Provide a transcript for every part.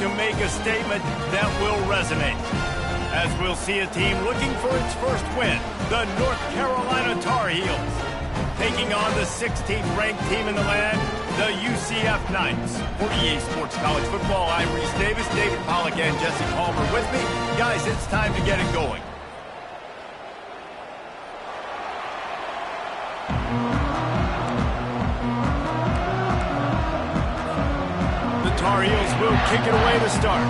to make a statement that will resonate. As we'll see a team looking for its first win, the North Carolina Tar Heels, taking on the 16th ranked team in the land, the UCF Knights. For EA Sports College Football, I'm Reese Davis, David Pollack and Jesse Palmer with me. Guys, it's time to get it going. The Tar Heels will kick it away to start.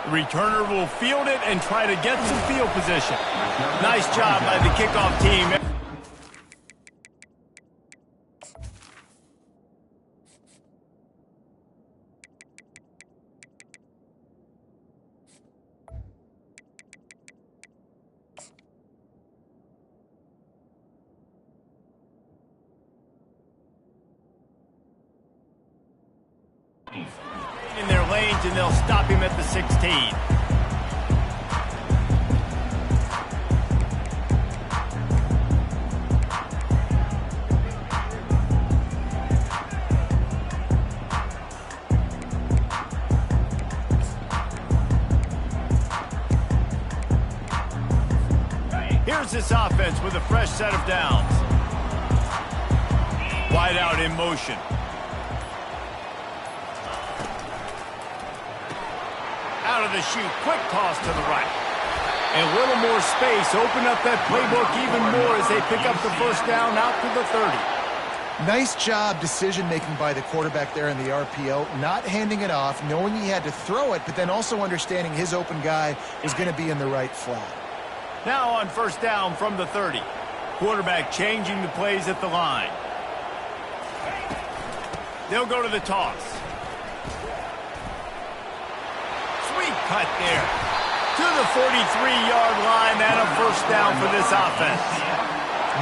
Returner will field it and try to get some field position. Nice job by the kickoff team. In their lanes, and they'll stop him at the 16. Here's this offense with a fresh set of downs. Wide out in motion. Out of the chute, quick toss to the right. And a little more space, open up that playbook even more as they pick up the first down out to the 30. Nice job decision-making by the quarterback there in the RPO, not handing it off, knowing he had to throw it, but then also understanding his open guy was going to be in the right flat. Now on first down from the 30. Quarterback changing the plays at the line. They'll go to the toss. Cut there to the 43-yard line and a first down for this offense.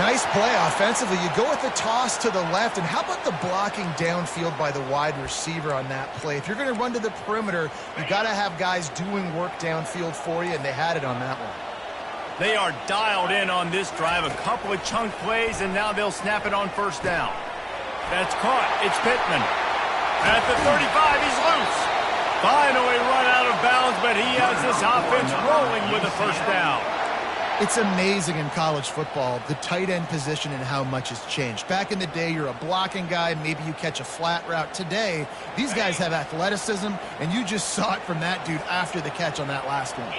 Nice play offensively. You go with the toss to the left, and how about the blocking downfield by the wide receiver on that play? If you're going to run to the perimeter, you got to have guys doing work downfield for you, and they had it on that one. They are dialed in on this drive, a couple of chunk plays, and now they'll snap it on first down. That's caught. It's Pittman. At the 35, he's loose. Finally run out of bounds, but he has this offense rolling with a first down. It's amazing in college football, the tight end position and how much has changed. Back in the day, you're a blocking guy, maybe you catch a flat route. Today, these guys have athleticism, and you just saw it from that dude after the catch on that last one.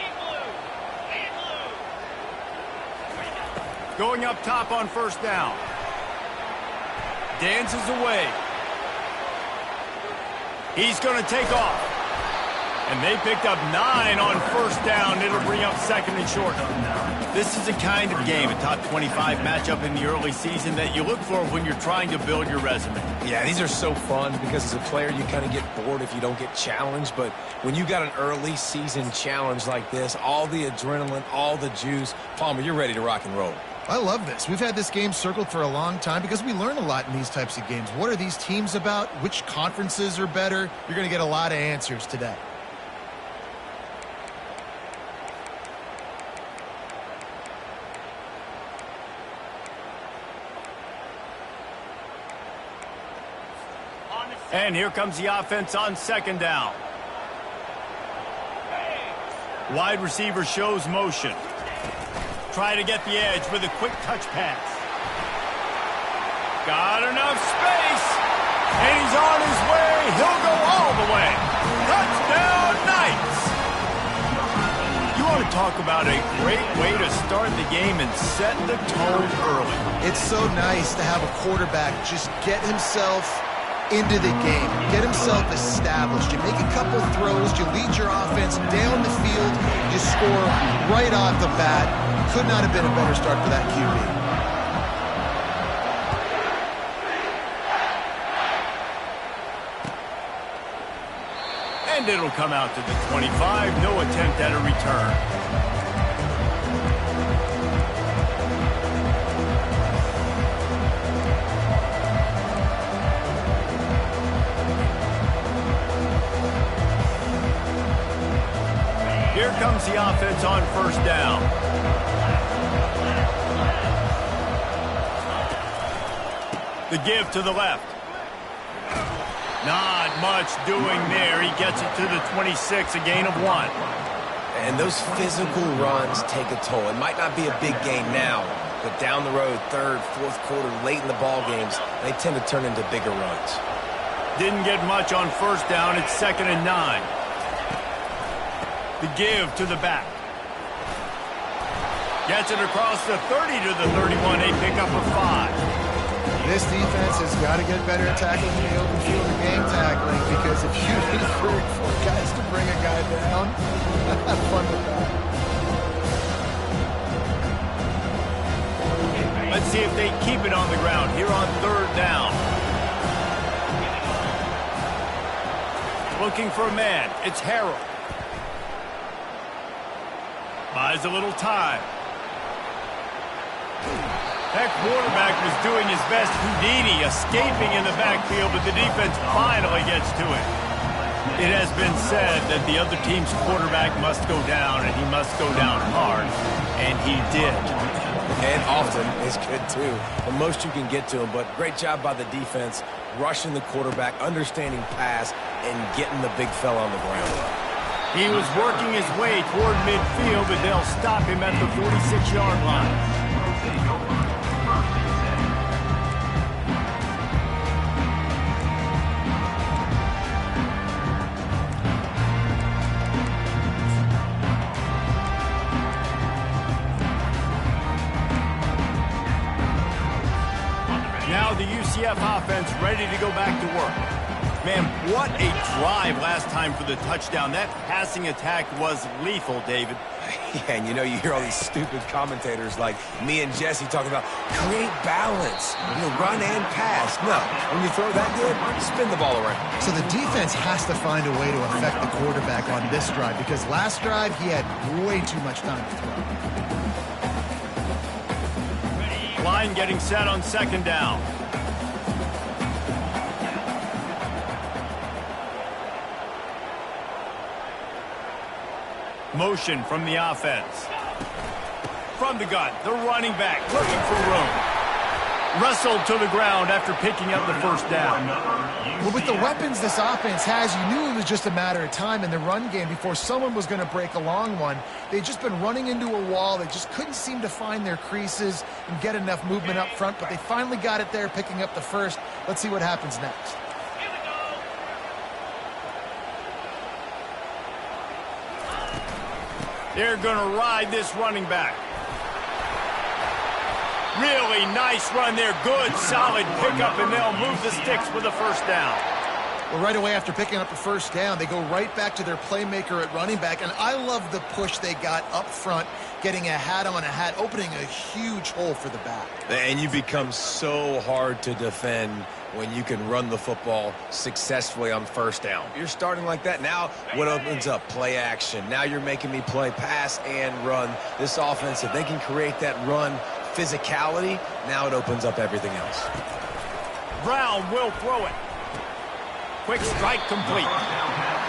Going up top on first down. Dances away. He's going to take off. And they picked up 9 on first down. It'll bring up second and short. This is the kind of game, a top 25 matchup in the early season that you look for when you're trying to build your resume. Yeah, these are so fun because as a player, you kind of get bored if you don't get challenged. But when you got an early season challenge like this, all the adrenaline, all the juice, Palmer, you're ready to rock and roll. I love this. We've had this game circled for a long time because we learn a lot in these types of games. What are these teams about? Which conferences are better? You're going to get a lot of answers today. And here comes the offense on second down. Wide receiver shows motion. Try to get the edge with a quick touch pass. Got enough space. And he's on his way. He'll go all the way. Touchdown, Knights. You want to talk about a great way to start the game and set the tone early. It's so nice to have a quarterback just get himself into the game, get himself established. You make a couple throws, you lead your offense down the field, you score right off the bat. Could not have been a better start for that QB. And it'll come out to the 25. No attempt at a return. Here comes the offense on first down. The give to the left. Not much doing there. He gets it to the 26, a gain of 1. And those physical runs take a toll. It might not be a big gain now, but down the road, third, fourth quarter, late in the ball games, they tend to turn into bigger runs. Didn't get much on first down. It's 2nd and 9. The give to the back. Gets it across the 30 to the 31. They pick up a 5. This defense has got to get better at tackling in the open field and game tackling, because if you need 3 or 4 guys to bring a guy down, have fun with that. Let's see if they keep it on the ground here on 3rd down. Looking for a man. It's Harrell. Buys a little time. That quarterback was doing his best Houdini, escaping in the backfield, but the defense finally gets to it. It has been said that the other team's quarterback must go down, and he must go down hard, and he did. And often is good, too. The most you can get to him, but great job by the defense, rushing the quarterback, understanding pass, and getting the big fella on the ground. He was working his way toward midfield, but they'll stop him at the 46-yard line. Now the UCF offense ready to go back to work. Man, what a drive last time for the touchdown. That passing attack was lethal, David. Yeah, and you know, you hear all these stupid commentators like me and Jesse talking about create balance, run and pass. No, when you throw that good, spin the ball around. So the defense has to find a way to affect the quarterback on this drive, because last drive he had way too much time to throw. Line getting set on 2nd down. Motion from the offense. From the gun, the running back looking for room. Wrestled to the ground after picking up the 1st down. Well, with the weapons this offense has, you knew it was just a matter of time in the run game before someone was going to break a long one. They'd just been running into a wall. They just couldn't seem to find their creases and get enough movement up front, but they finally got it there, picking up the 1st. Let's see what happens next. They're going to ride this running back. Really nice run there. Good, solid pickup, and they'll move the sticks with the 1st down. Well, right away after picking up the 1st down, they go right back to their playmaker at running back, and I love the push they got up front, getting a hat on a hat, opening a huge hole for the back. And you become so hard to defend when you can run the football successfully on 1st down. You're starting like that. Now what opens up? Play action. Now you're making me play pass and run. This offense, if they can create that run physicality, now it opens up everything else. Brown will throw it. Quick strike complete.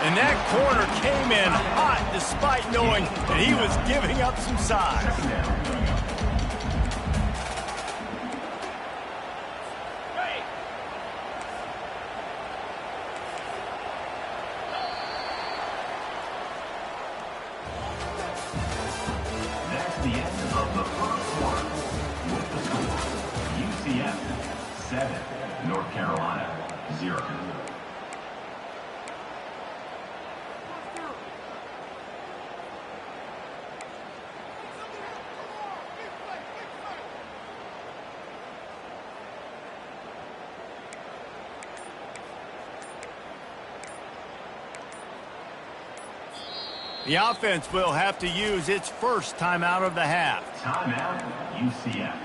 And that corner came in hot despite knowing that he was giving up some size. That's the end of the 1st quarter. With the score, UCF 7, North Carolina 0. The offense will have to use its 1st timeout of the half. Timeout, UCF.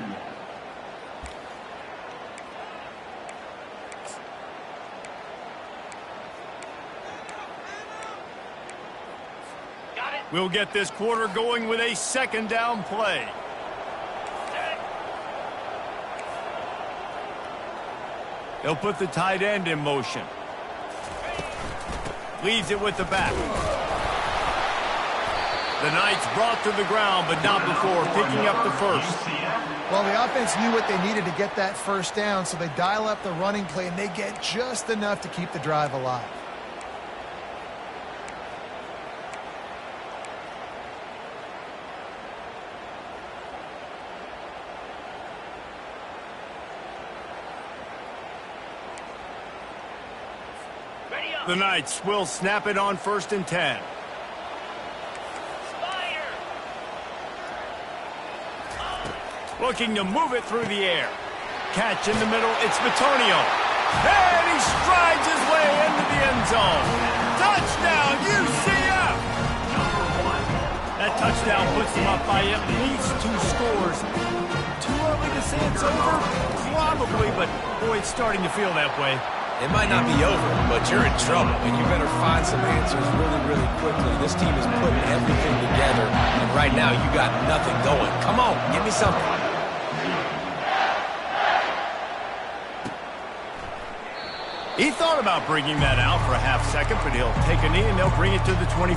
We'll get this quarter going with a 2nd down play. They'll put the tight end in motion. Leaves it with the back. The Knights brought to the ground, but not before picking up the first. Well, the offense knew what they needed to get that first down, so they dial up the running play, and they get just enough to keep the drive alive. The Knights will snap it on 1st and 10. Looking to move it through the air. Catch in the middle, it's Bitonio. And he strides his way into the end zone. Touchdown, UCF! That touchdown puts them up by at least 2 scores. Too early to say it's over? Probably, but boy, it's starting to feel that way. It might not be over, but you're in trouble, and you better find some answers really, really quickly. This team is putting everything together, and right now you got nothing going. Come on, give me something. He thought about bringing that out for a half second, but he'll take a knee and they'll bring it to the 25.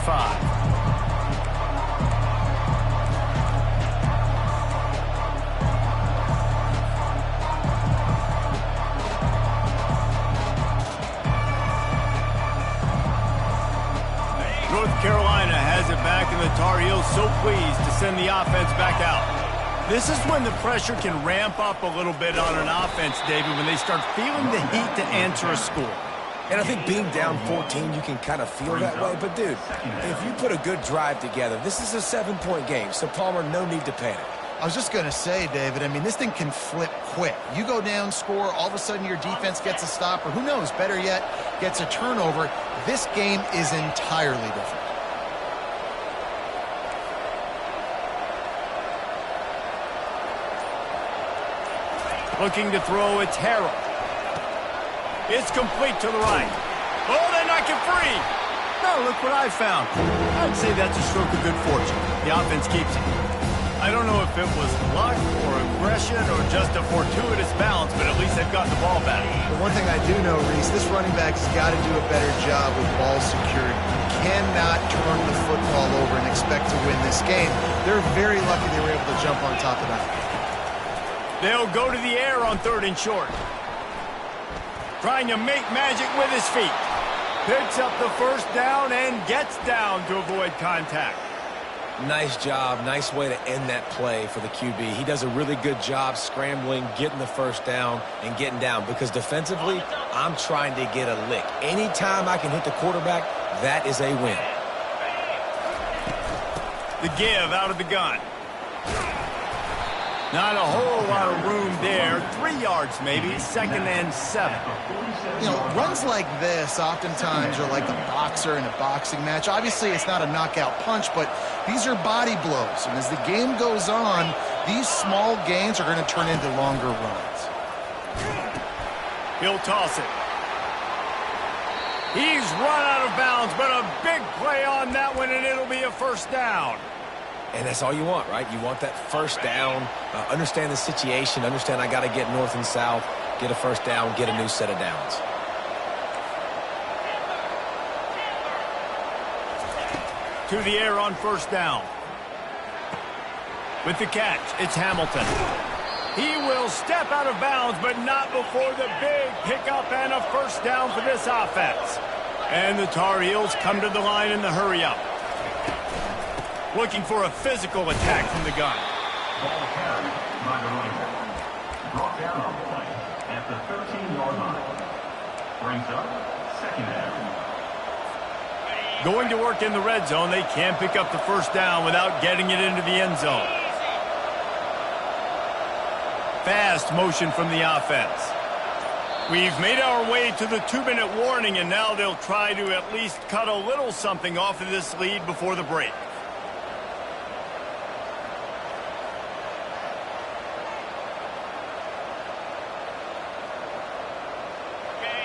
North Carolina has it back, and the Tar Heels so pleased to send the offense back out. This is when the pressure can ramp up a little bit on an offense, David, when they start feeling the heat to answer a score. And I think being down 14, you can kind of feel that way. But, dude, if you put a good drive together, this is a 7-point game, so, Palmer, no need to panic. I was just going to say, David, I mean, this thing can flip quick. You go down, score, all of a sudden your defense gets a stop, or who knows, better yet, gets a turnover. This game is entirely different. Looking to throw, it's Harrell. It's complete to the right. Oh, they knock it free. Now look what I found. I'd say that's a stroke of good fortune. The offense keeps it. I don't know if it was luck or aggression or just a fortuitous bounce, but at least they've got the ball back. The one thing I do know, Reese, this running back has got to do a better job with ball security. You cannot turn the football over and expect to win this game. They're very lucky they were able to jump on top of that. They'll go to the air on 3rd and short. Trying to make magic with his feet. Picks up the first down and gets down to avoid contact. Nice job. Nice way to end that play for the QB. He does a really good job scrambling, getting the first down, and getting down. Because defensively, I'm trying to get a lick. Anytime I can hit the quarterback, that is a win. The give out of the gun. Not a whole lot of room there. 3 yards maybe, 2nd and 7. You know, runs like this oftentimes are like a boxer in a boxing match. Obviously, it's not a knockout punch, but these are body blows. And as the game goes on, these small gains are going to turn into longer runs. He'll toss it. He's run out of bounds, but a big play on that one, and it'll be a first down. And that's all you want, right? You want that first down, understand the situation, understand I got to get north and south, get a first down, get a new set of downs. To the air on first down. With the catch, it's Hamilton. He will step out of bounds, but not before the big pickup and a first down for this offense. And the Tar Heels come to the line in the hurry-up. Looking for a physical attack from the gun. Ball carried by the running back. Brought down on play at the 13-yard line. Brings up 2nd down. Going to work in the red zone. They can't pick up the first down without getting it into the end zone. Fast motion from the offense. We've made our way to the 2-minute warning, and now they'll try to at least cut a little something off of this lead before the break.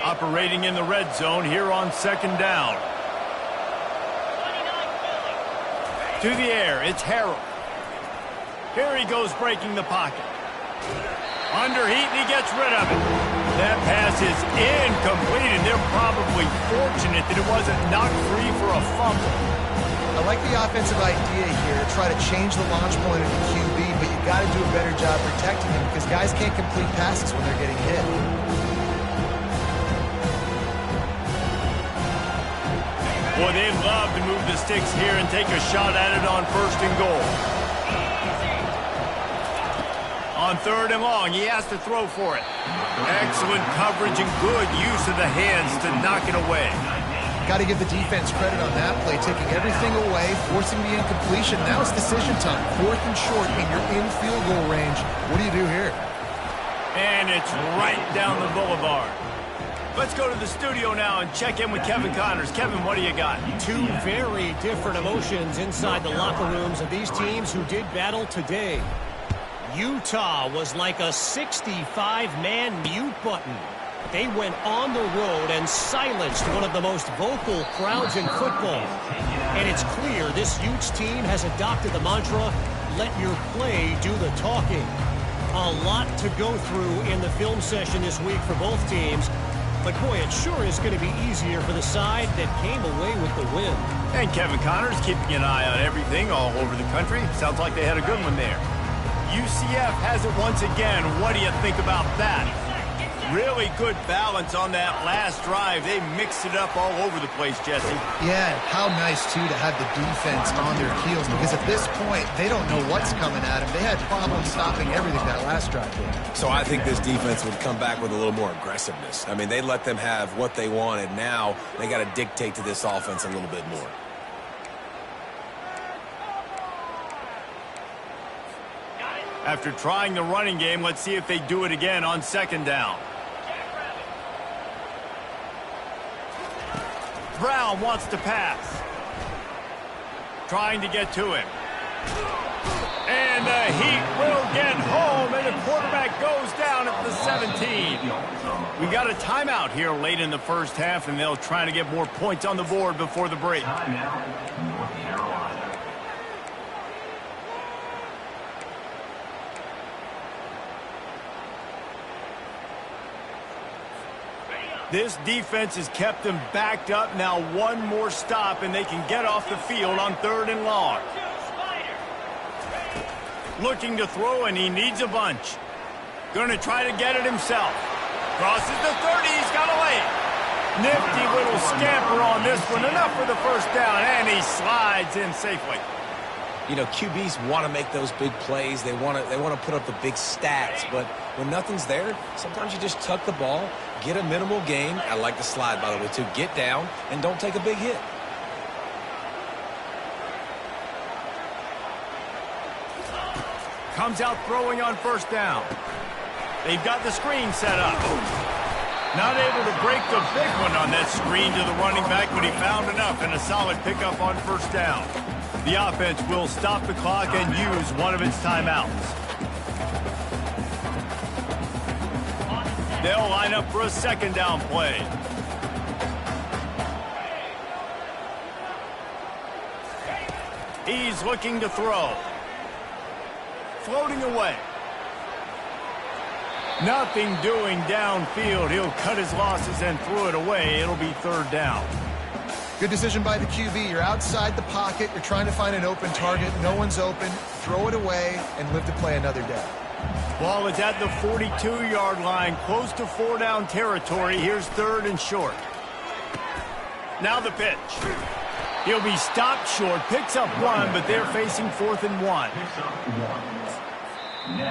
Operating in the red zone here on 2nd down. To the air, it's Harrell. Here he goes breaking the pocket. Under heat, and he gets rid of it. That pass is incomplete, and they're probably fortunate that it wasn't knocked free for a fumble. I like the offensive idea here. Try to change the launch point of the QB, but you got to do a better job protecting him because guys can't complete passes when they're getting hit. Boy, they'd love to move the sticks here and take a shot at it on 1st and goal. On 3rd and long, he has to throw for it. Excellent coverage and good use of the hands to knock it away. Got to give the defense credit on that play, taking everything away, forcing the incompletion. Now it's decision time. 4th and short, and you're in field goal range. What do you do here? And it's right down the boulevard. Let's go to the studio now and check in with Kevin Connors. Kevin, what do you got? Two very different emotions inside the locker rooms of these teams who did battle today. Utah was like a 65-man mute button. They went on the road and silenced one of the most vocal crowds in football. And it's clear this Utes team has adopted the mantra, let your play do the talking. A lot to go through in the film session this week for both teams. But, boy, it sure is going to be easier for the side that came away with the win. And Kevin Connors keeping an eye on everything all over the country. Sounds like they had a good one there. UCF has it once again. What do you think about that? Really good balance on that last drive. They mixed it up all over the place, Jesse. Yeah, how nice, too, to have the defense on their heels because at this point, they don't know what's coming at them. They had problems stopping everything that last drive did. So I think this defense would come back with a little more aggressiveness. I mean, they let them have what they wanted. Now they got to dictate to this offense a little bit more. After trying the running game, let's see if they do it again on 2nd down. Brown wants to pass. Trying to get to him. And the Heat will get home, and the quarterback goes down at the 17. We got a timeout here late in the 1st half, and they'll try to get more points on the board before the break. Timeout, North Carolina. This defense has kept them backed up. Now one more stop, and they can get off the field on 3rd and long. Looking to throw, and he needs a bunch. Going to try to get it himself. Crosses the 30. He's got a lane. Nifty little scamper on this one. Enough for the 1st down, and he slides in safely. You know, QBs want to make those big plays. They want to put up the big stats. But when nothing's there, sometimes you just tuck the ball, get a minimal gain. I like the slide, by the way, too. Get down and don't take a big hit. Comes out throwing on 1st down. They've got the screen set up. Not able to break the big one on that screen to the running back, but he found enough and a solid pickup on 1st down. The offense will stop the clock and use one of its timeouts. They'll line up for a 2nd down play. He's looking to throw. Floating away. Nothing doing downfield. He'll cut his losses and throw it away. It'll be 3rd down. Good decision by the QB. You're outside the pocket. You're trying to find an open target. No one's open. Throw it away and live to play another day. Ball is at the 42-yard line, close to 4-down territory. Here's 3rd and short. Now the pitch. He'll be stopped short. Picks up 1, but they're facing 4th and 1.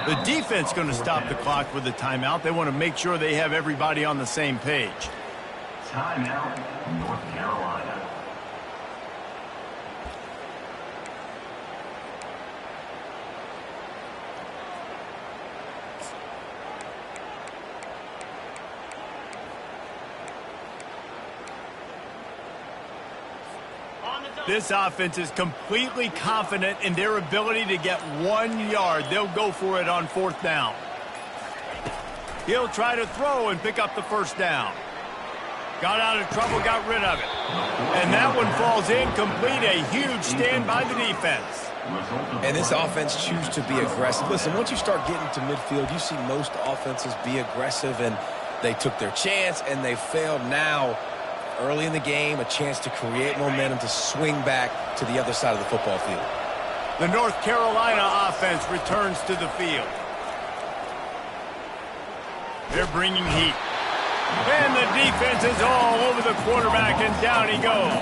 The defense going to stop the clock with a timeout. They want to make sure they have everybody on the same page. Timeout, North Carolina. This offense is completely confident in their ability to get 1 yard. They'll go for it on 4th down. He'll try to throw and pick up the 1st down. Got out of trouble, got rid of it. And that one falls incomplete. A huge stand by the defense. And this offense chooses to be aggressive. Listen, once you start getting to midfield, you see most offenses be aggressive, and they took their chance, and they failed. Now early in the game, a chance to create momentum to swing back to the other side of the football field. The North Carolina offense returns to the field. They're bringing heat. And the defense is all over the quarterback, and down he goes.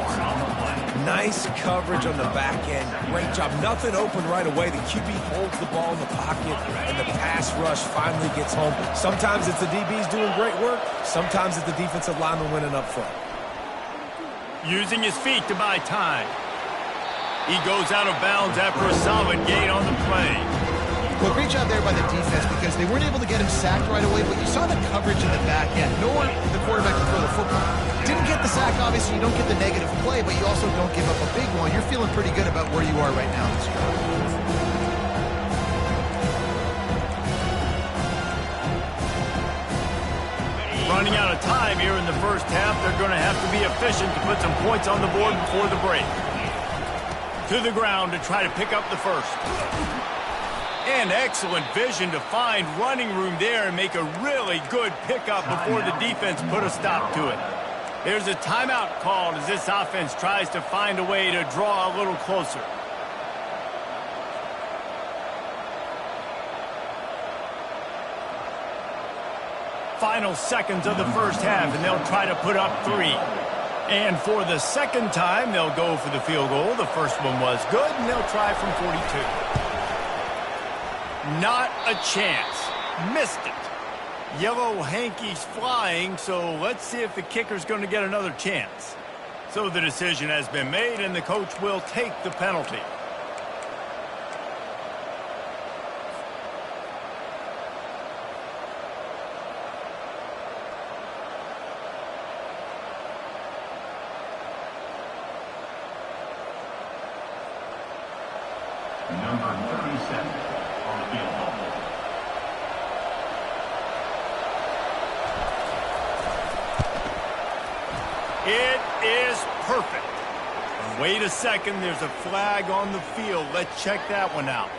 Nice coverage on the back end. Great job. Nothing open right away. The QB holds the ball in the pocket, and the pass rush finally gets home. Sometimes it's the DBs doing great work. Sometimes it's the defensive lineman winning up front. Using his feet to buy time. He goes out of bounds after a solid gain on the play. Well, great job there by the defense because they weren't able to get him sacked right away, but you saw the coverage in the back end. Nor the quarterback to throw the football. Didn't get the sack, obviously. You don't get the negative play, but you also don't give up a big one. You're feeling pretty good about where you are right now this year. Running out of time here in the first half. They're going to have to be efficient to put some points on the board before the break. To the ground to try to pick up the first. And excellent vision to find running room there and make a really good pickup before the defense put a stop to it. There's a timeout called as this offense tries to find a way to draw a little closer. Final seconds of the first half, and they'll try to put up 3. And for the second time, they'll go for the field goal. The first one was good, and they'll try from 42. Not a chance. Missed it. Yellow hankies flying, so let's see if the kicker's going to get another chance. So the decision has been made, and the coach will take the penalty. Number 37 on the field goal. It is perfect. Wait a second, there's a flag on the field. Let's check that one out.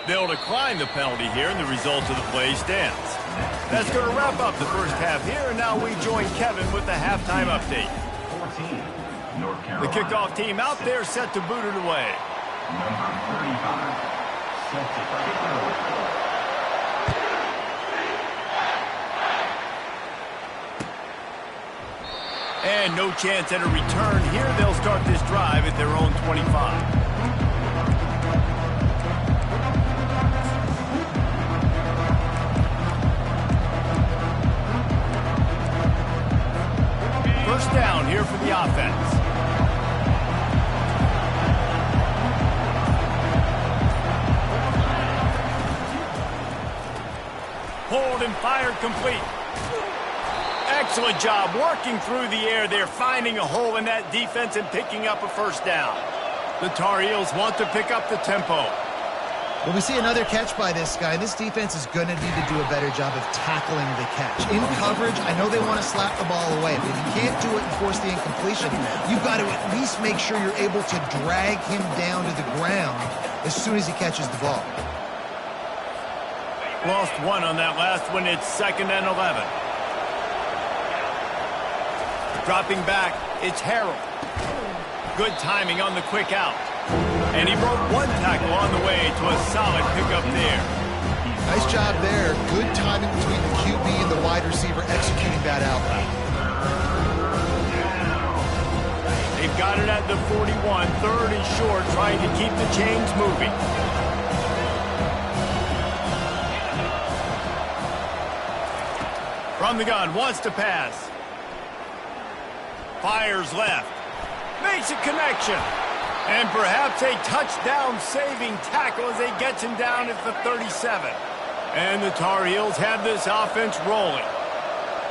They'll decline the penalty here, and the result of the play stands. That's going to wrap up the first half here, and now we join Kevin with the halftime update. 14, North The Carolina. kickoff team out there set to boot it away. Number 35, set to kick it away. And no chance at a return here. They'll start this drive at their own 25. First down here for the offense. Hold and fired complete. Excellent job working through the air there, finding a hole in that defense and picking up a first down. The Tar Heels want to pick up the tempo. Well, we see another catch by this guy. This defense is going to need to do a better job of tackling the catch. In coverage, I know they want to slap the ball away, but if you can't do it and force the incompletion, you've got to at least make sure you're able to drag him down to the ground as soon as he catches the ball. Lost one on that last one. It's 2nd and 11. Dropping back, it's Harrell. Good timing on the quick out. And he broke one tackle on the way to a solid pickup there. Nice job there. Good timing between the QB and the wide receiver executing that out route. They've got it at the 41, 3rd and short, trying to keep the chains moving. From the gun, wants to pass. Fires left. Makes a connection. And perhaps a touchdown-saving tackle as they get him down at the 37. And the Tar Heels have this offense rolling.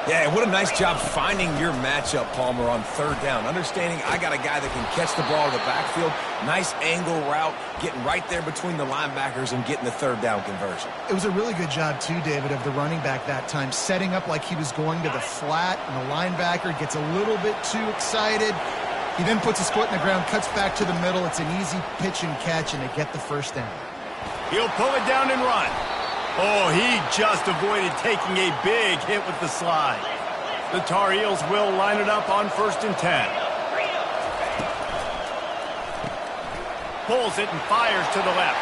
Yeah, what a nice job finding your matchup, Palmer, on 3rd down. Understanding I got a guy that can catch the ball in the backfield. Nice angle route, getting right there between the linebackers and getting the 3rd down conversion. It was a really good job, too, David, of the running back that time, setting up like he was going to the flat, and the linebacker gets a little bit too excited. He then puts his foot in the ground, cuts back to the middle. It's an easy pitch and catch, and they get the first down. He'll pull it down and run. Oh, he just avoided taking a big hit with the slide. The Tar Heels will line it up on 1st and 10. Pulls it and fires to the left.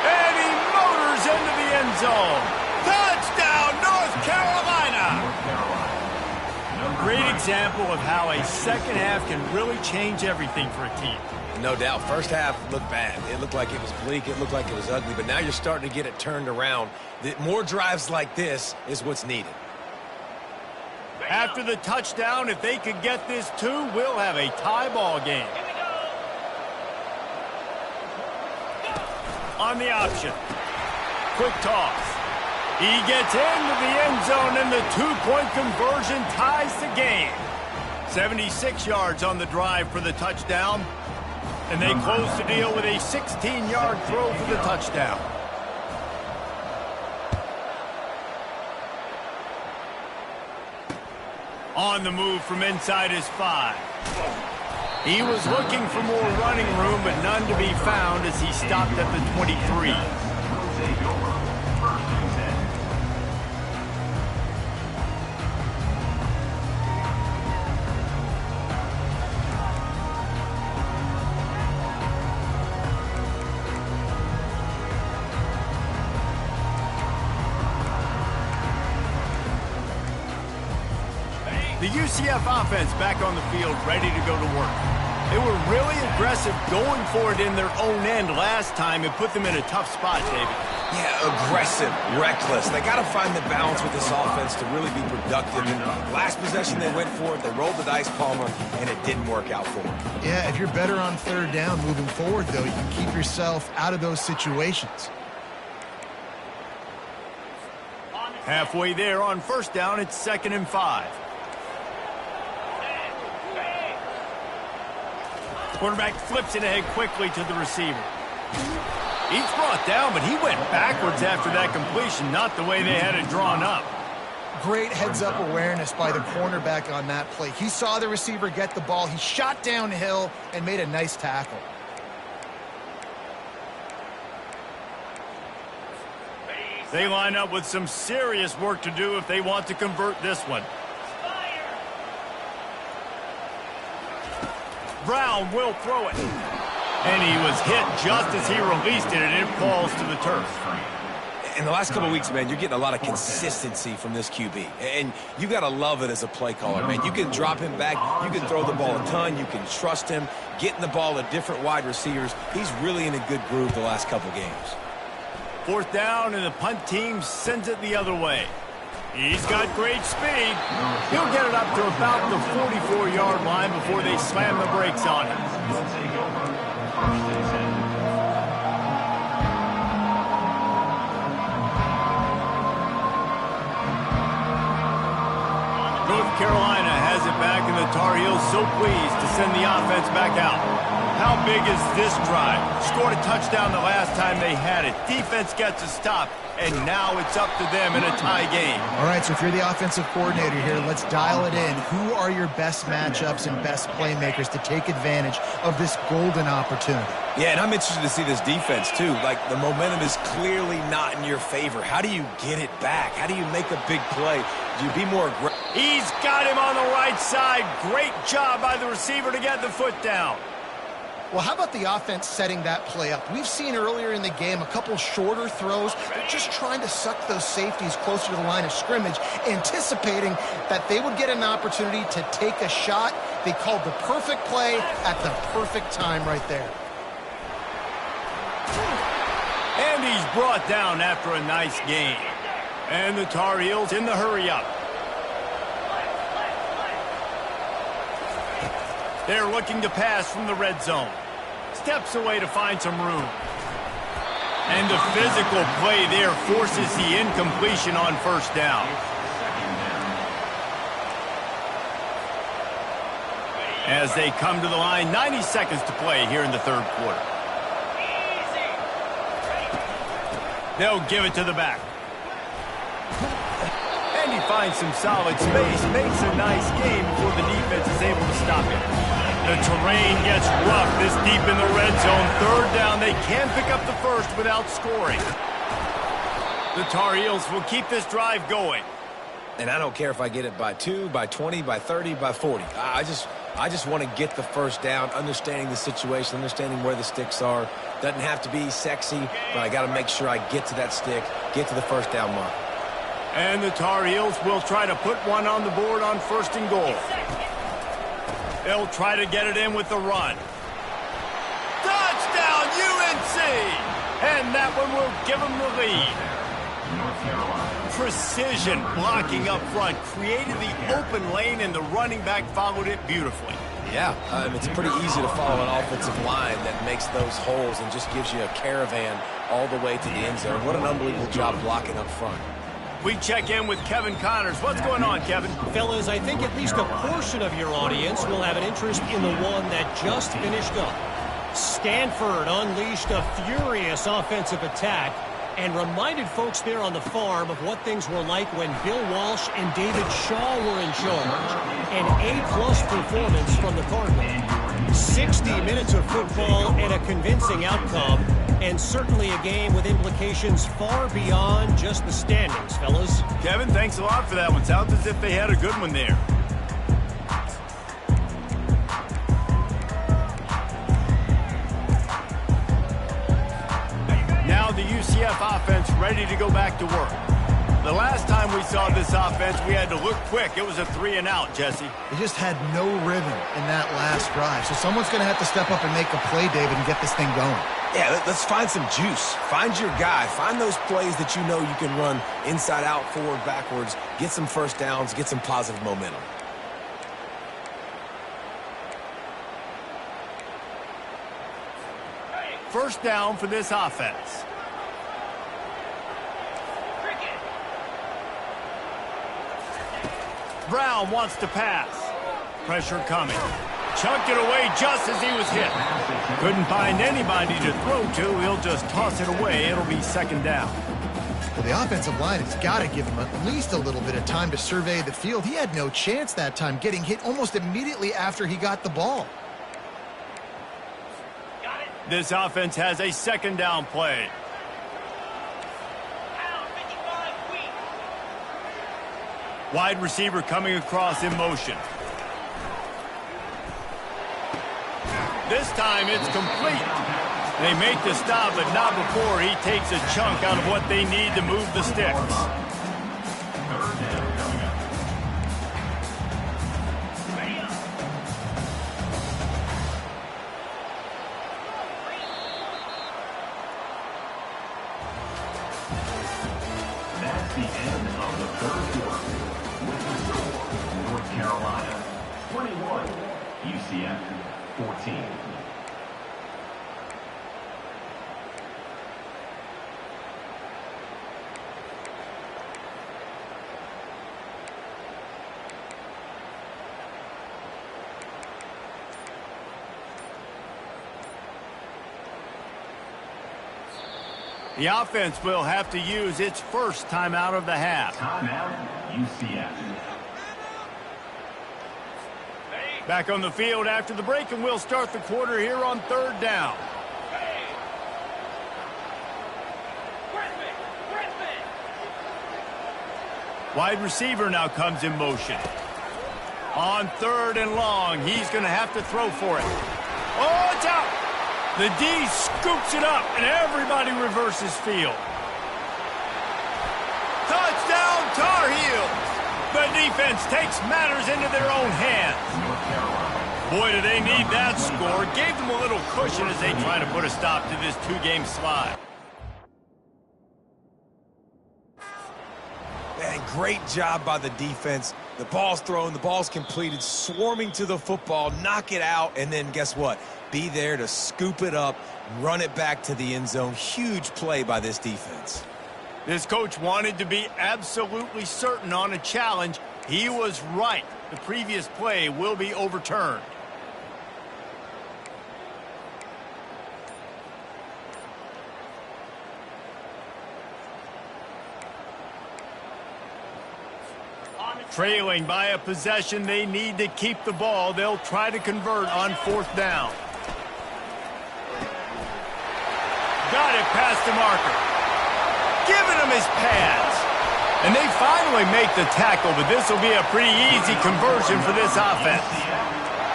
And he motors into the end zone. Touchdown, North Carolina! Great example of how a second half can really change everything for a team. No doubt. First half looked bad. It looked like it was bleak. It looked like it was ugly. But now you're starting to get it turned around. More drives like this is what's needed. After the touchdown, if they could get this too, we'll have a tie ball game. On the option. Quick toss. He gets into the end zone, and the two-point conversion ties the game. 76 yards on the drive for the touchdown. And they close the deal with a 16-yard throw for the touchdown. On the move from inside his 5. He was looking for more running room, but none to be found as he stopped at the 23. The UCF offense back on the field, ready to go to work. They were really aggressive going for it in their own end last time. It put them in a tough spot, David. Yeah, aggressive, reckless. They got to find the balance with this offense to really be productive. And last possession they went for it, they rolled the dice, Palmer, and it didn't work out for them. Yeah, if you're better on 3rd down moving forward, though, you can keep yourself out of those situations. Halfway there on 1st down, it's 2nd and 5. Quarterback flips it ahead quickly to the receiver. He's brought down, but he went backwards after that completion, not the way they had it drawn up. Great heads-up awareness by the cornerback on that play. He saw the receiver get the ball. He shot downhill and made a nice tackle. They line up with some serious work to do if they want to convert this one. Brown will throw it. And he was hit just as he released it, and it falls to the turf. In the last couple of weeks, man, you're getting a lot of consistency from this QB. And you got to love it as a play caller, man. You can drop him back. You can throw the ball a ton. You can trust him. Getting the ball to different wide receivers. He's really in a good groove the last couple games. 4th down, and the punt team sends it the other way. He's got great speed. He'll get it up to about the 44-yard line before they slam the brakes on him. North Carolina has it back, and the Tar Heels so pleased to send the offense back out. How big is this drive? Scored a touchdown the last time they had it. Defense gets a stop, and now it's up to them in a tie game. All right, so if you're the offensive coordinator here, let's dial it in. Who are your best matchups and best playmakers to take advantage of this golden opportunity? Yeah, and I'm interested to see this defense, too. Like, the momentum is clearly not in your favor. How do you get it back? How do you make a big play? Do you be more aggressive? He's got him on the right side. Great job by the receiver to get the foot down. Well, how about the offense setting that play up? We've seen earlier in the game a couple shorter throws. They're just trying to suck those safeties closer to the line of scrimmage, anticipating that they would get an opportunity to take a shot. They called the perfect play at the perfect time right there. And he's brought down after a nice gain. And the Tar Heels in the hurry-up. They're looking to pass from the red zone. Steps away to find some room. And the physical play there forces the incompletion on 1st down. As they come to the line, 90 seconds to play here in the 3rd quarter. They'll give it to the back. And he finds some solid space, makes a nice game before the defense is able to stop it. The terrain gets rough this deep in the red zone. 3rd down, they can pick up the first without scoring. The Tar Heels will keep this drive going. And I don't care if I get it by 2, by 20, by 30, by 40. I just want to get the first down, understanding the situation, understanding where the sticks are. Doesn't have to be sexy, but I got to make sure I get to that stick, get to the first down mark. And the Tar Heels will try to put one on the board on 1st and goal. They'll try to get it in with the run. Touchdown, UNC! And that one will give them the lead. North Carolina. Precision blocking up front created the open lane, and the running back followed it beautifully. Yeah, it's pretty easy to follow an offensive line that makes those holes and just gives you a caravan all the way to the end zone. What an unbelievable job blocking up front. We check in with Kevin Connors. What's going on, Kevin? Fellas, I think at least a portion of your audience will have an interest in the one that just finished up. Stanford unleashed a furious offensive attack and reminded folks there on the farm of what things were like when Bill Walsh and David Shaw were in charge. An A-plus performance from the Cardinals. 60 minutes of football and a convincing outcome, and certainly a game with implications far beyond just the standings, fellas. Kevin, thanks a lot for that one. Sounds as if they had a good one there. Now the UCF offense ready to go back to work. The last time we saw this offense, we had to look quick. It was a 3-and-out, Jesse. They just had no rhythm in that last drive. So someone's going to have to step up and make a play, David, and get this thing going. Yeah, let's find some juice. Find your guy. Find those plays that you know you can run inside out, forward, backwards. Get some first downs. Get some positive momentum. First down for this offense. Brown wants to pass. Pressure coming. Chucked it away just as he was hit. Couldn't find anybody to throw to. He'll just toss it away. It'll be 2nd down. Well, the offensive line has got to give him at least a little bit of time to survey the field. He had no chance that time, getting hit almost immediately after he got the ball. This offense has a 2nd down play. Wide receiver coming across in motion. This time it's complete. They make the stop, but not before he takes a chunk out of what they need to move the sticks. That's the end of the 3rd quarter. With the score, North Carolina 21, UCF 14. The offense will have to use its first timeout of the half. Timeout, UCF. Back on the field after the break, and we'll start the quarter here on 3rd down. Wide receiver now comes in motion. On 3rd and long, he's going to have to throw for it. Oh, it's out! The D scoops it up, and everybody reverses field. Touchdown, Tar Heels! The defense takes matters into their own hands. Boy, do they need that score. Gave them a little cushion as they try to put a stop to this 2-game slide. Man, great job by the defense. The ball's thrown, the ball's completed, swarming to the football, knock it out, and then guess what? Be there to scoop it up, run it back to the end zone. Huge play by this defense. This coach wanted to be absolutely certain on a challenge. He was right. The previous play will be overturned. Trailing by a possession, they need to keep the ball. They'll try to convert on 4th down. Got it past the marker. Giving him his pads. And they finally make the tackle, but this will be a pretty easy conversion for this offense.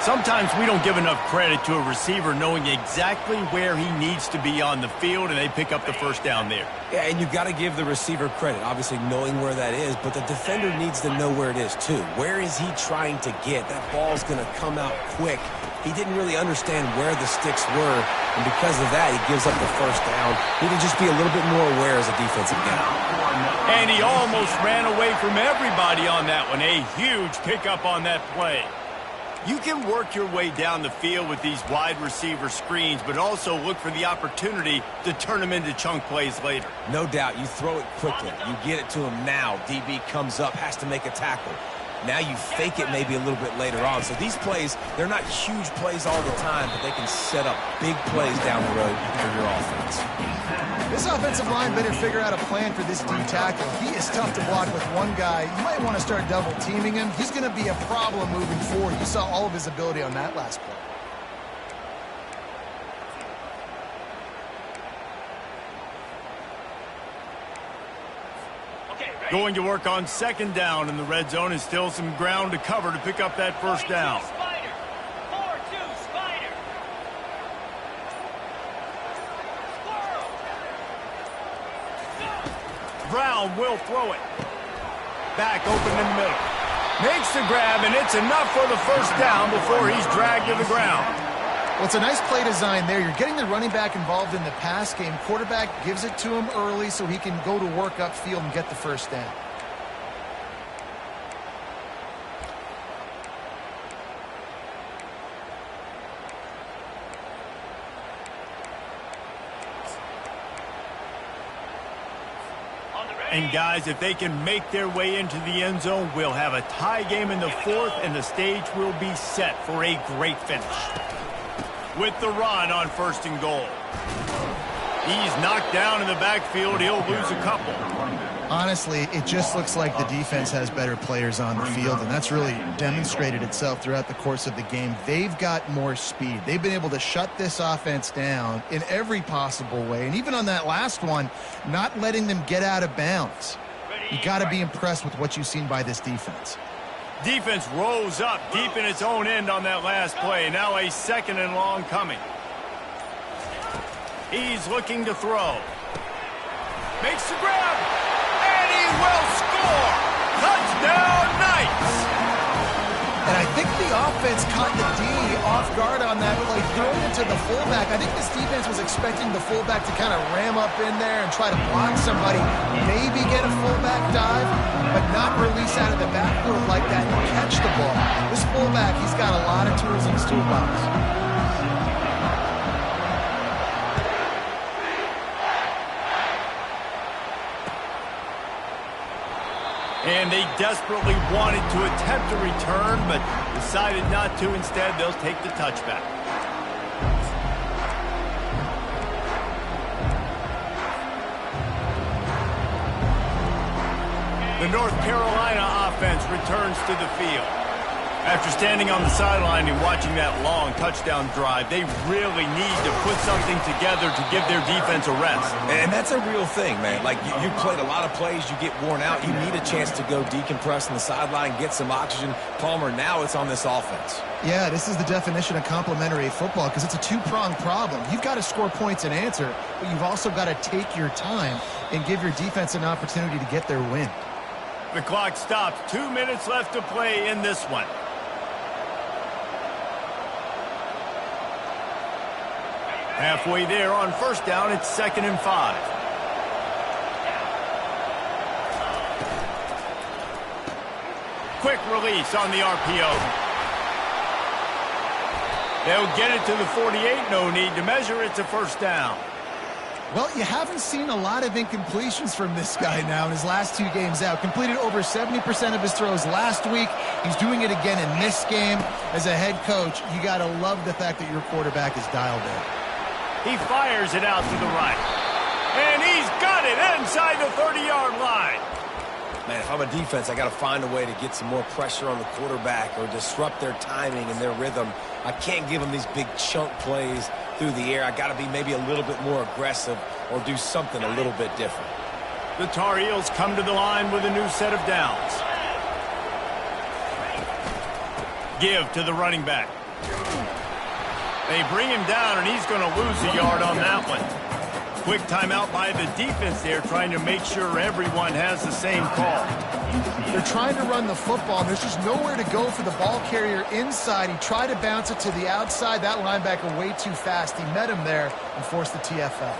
Sometimes we don't give enough credit to a receiver knowing exactly where he needs to be on the field, and they pick up the first down there. Yeah, and you've got to give the receiver credit, obviously knowing where that is, but the defender needs to know where it is too. Where is he trying to get? That ball's going to come out quick. He didn't really understand where the sticks were, and because of that, he gives up the first down. He can just be a little bit more aware as a defensive guy. And he almost ran away from everybody on that one. A huge pickup on that play. You can work your way down the field with these wide receiver screens, but also look for the opportunity to turn them into chunk plays later. No doubt, you throw it quickly. You get it to him now. DB comes up, has to make a tackle. Now you fake it maybe a little bit later on. So these plays, they're not huge plays all the time, but they can set up big plays down the road for your offense. This offensive line better figure out a plan for this D tackle. He is tough to block with one guy. You might want to start double teaming him. He's going to be a problem moving forward. You saw all of his ability on that last play. Going to work on second down in the red zone, and still some ground to cover to pick up that first down. Brown will throw it. Back open in the middle. Makes the grab, and it's enough for the first down before he's dragged to the ground. Well, it's a nice play design there. You're getting the running back involved in the pass game. Quarterback gives it to him early so he can go to work upfield and get the first down. And guys, if they can make their way into the end zone, we'll have a tie game in the fourth, and the stage will be set for a great finish. With the run on first and goal. He's knocked down in the backfield. He'll lose a couple. Honestly, it just looks like the defense has better players on the field, and that's really demonstrated itself throughout the course of the game. They've got more speed. They've been able to shut this offense down in every possible way, and even on that last one, not letting them get out of bounds. You got to be impressed with what you've seen by this defense. Defense rose up deep in its own end on that last play. Now a second and long coming. He's looking to throw. Makes the grab. And he will score. Touchdown, Knights. And I think the offense caught the D off guard on that play, throwing it to the fullback. I think this defense was expecting the fullback to kind of ram up in there and try to block somebody, maybe get a fullback dive, but not release out of the backfield like that and catch the ball. This fullback, he's got a lot of tools in his toolbox. And they desperately wanted to attempt a return, but decided not to. Instead, they'll take the touchback. The North Carolina offense returns to the field. After standing on the sideline and watching that long touchdown drive, they really need to put something together to give their defense a rest. And that's a real thing, man. Like, you played a lot of plays, you get worn out, you need a chance to go decompress on the sideline, get some oxygen. Palmer, now it's on this offense. Yeah, this is the definition of complementary football because it's a two-pronged problem. You've got to score points and answer, but you've also got to take your time and give your defense an opportunity to get their win. The clock stops. 2 minutes left to play in this one. Halfway there on first down, it's 2nd and 5. Quick release on the RPO. They'll get it to the 48. No need to measure. It's a first down. Well, you haven't seen a lot of incompletions from this guy now in his last 2 games out. Completed over 70% of his throws last week. He's doing it again in this game. As a head coach, you got to love the fact that your quarterback is dialed in. He fires it out to the right. And he's got it inside the 30-yard line. Man, if I'm a defense, I got to find a way to get some more pressure on the quarterback or disrupt their timing and their rhythm. I can't give them these big chunk plays through the air. I got to be maybe a little bit more aggressive or do something a little bit different. The Tar Heels come to the line with a new set of downs. Give to the running back. They bring him down, and he's going to lose a yard on that one. Quick timeout by the defense there, trying to make sure everyone has the same call. They're trying to run the football, and there's just nowhere to go for the ball carrier inside. He tried to bounce it to the outside. That linebacker way too fast. He met him there and forced the TFL.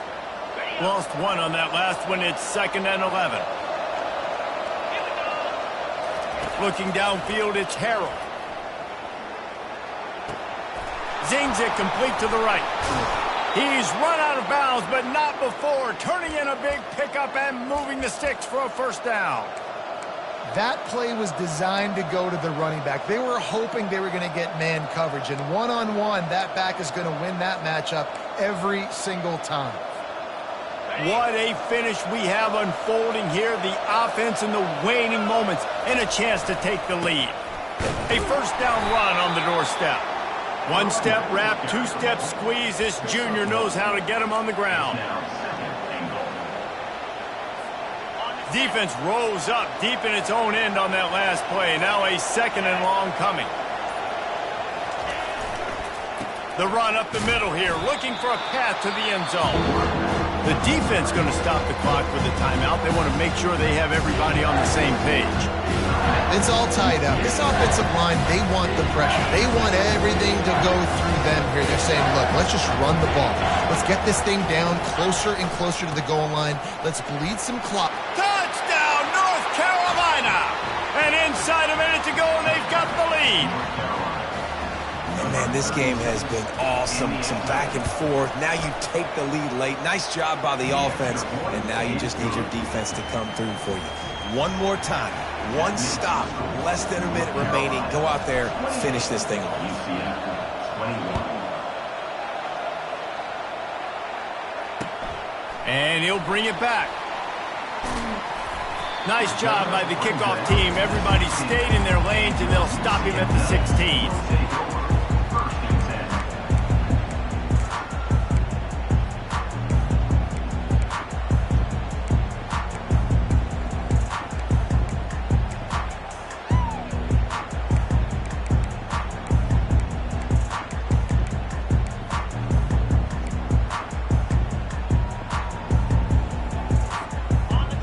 Lost one on that last one. It's 2nd and 11. Looking downfield, it's Harrell. Zings it complete to the right. He's run out of bounds, but not before. Turning in a big pickup and moving the sticks for a first down. That play was designed to go to the running back. They were hoping they were going to get man coverage, and one-on-one, that back is going to win that matchup every single time. What a finish we have unfolding here. The offense in the waning moments and a chance to take the lead. A first down run on the doorstep. One step wrap, two step squeeze. This junior knows how to get him on the ground. Defense rolls up deep in its own end on that last play. Now a 2nd and long coming. The run up the middle here, looking for a path to the end zone. The defense going to stop the clock with a timeout. They want to make sure they have everybody on the same page. It's all tied up. This offensive line, they want the pressure. They want everything to go through them here. They're saying, look, let's just run the ball. Let's get this thing down closer and closer to the goal line. Let's bleed some clock. Touchdown, North Carolina! And inside a minute to go, and they've got the lead. And man, this game has been awesome. Some back and forth. Now you take the lead late. Nice job by the offense. And now you just need your defense to come through for you. One more time. One stop. Less than a minute remaining. Go out there. Finish this thing off. UCF 21. And he'll bring it back. Nice job by the kickoff team. Everybody stayed in their lanes, and they'll stop him at the 16.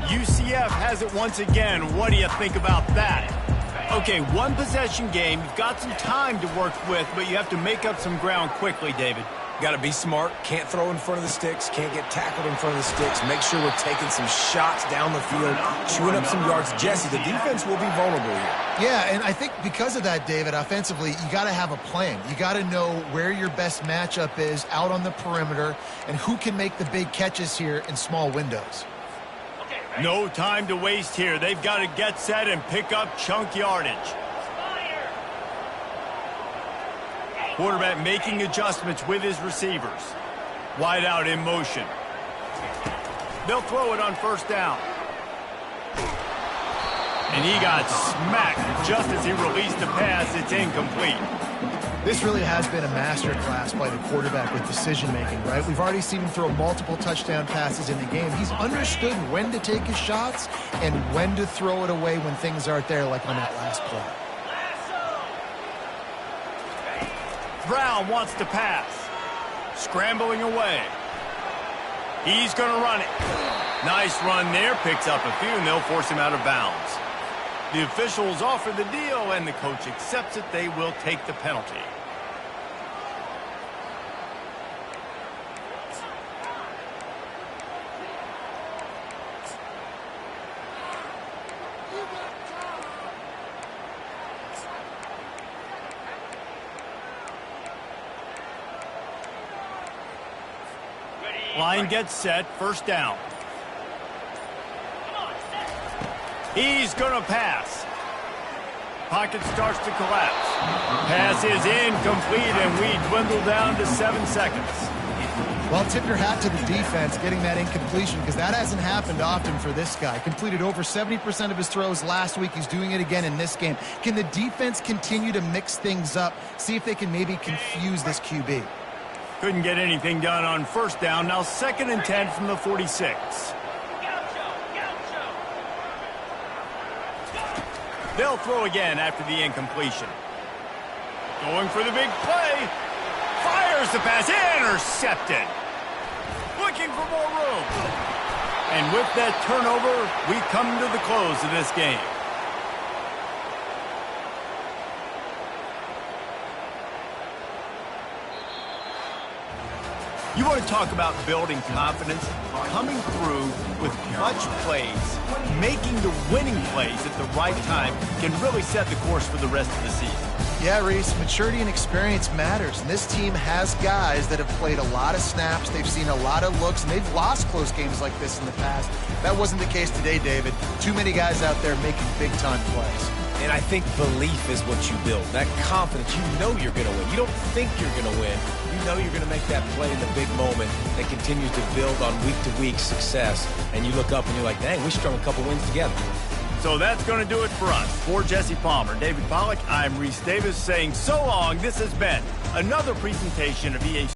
UCF has it once again. What do you think about that? Okay, one possession game. You've got some time to work with, but you have to make up some ground quickly, David. Got to be smart. Can't throw in front of the sticks. Can't get tackled in front of the sticks. Make sure we're taking some shots down the field, chewing up some yards. Jesse, the defense will be vulnerable here. Yeah, and I think because of that, David, offensively, you got to have a plan. You got to know where your best matchup is out on the perimeter and who can make the big catches here in small windows. No time to waste here. They've got to get set and pick up chunk yardage. Quarterback making adjustments with his receivers. Wide out in motion. They'll throw it on first down. And he got smacked just as he released the pass. It's incomplete. This really has been a masterclass by the quarterback with decision-making, right? We've already seen him throw multiple touchdown passes in the game. He's understood when to take his shots and when to throw it away when things aren't there, like on that last play. Brown wants to pass. Scrambling away. He's going to run it. Nice run there. Picks up a few, and they'll force him out of bounds. The officials offer the deal, and the coach accepts it. They will take the penalty. Line gets set, first down. He's going to pass. Pocket starts to collapse. Pass is incomplete, and we dwindle down to 7 seconds. Well, tip your hat to the defense getting that incompletion, because that hasn't happened often for this guy. Completed over 70% of his throws last week. He's doing it again in this game. Can the defense continue to mix things up, see if they can maybe confuse this QB? Couldn't get anything done on first down. Now 2nd and 10 from the 46. They'll throw again after the incompletion. Going for the big play. Fires the pass. Intercepted. Looking for more room. And with that turnover, we come to the close of this game. You want to talk about building confidence? Coming through with clutch plays, making the winning plays at the right time can really set the course for the rest of the season. Yeah, Reese, maturity and experience matters, and this team has guys that have played a lot of snaps, they've seen a lot of looks, and they've lost close games like this in the past. That wasn't the case today, David. Too many guys out there making big-time plays. And I think belief is what you build. That confidence, you know you're going to win. You don't think you're going to win. You know you're going to make that play in the big moment that continues to build on week-to-week success. And you look up and you're like, dang, we strung a couple wins together. So that's going to do it for us. For Jesse Palmer, David Pollack, I'm Reese Davis saying so long. This has been another presentation of EA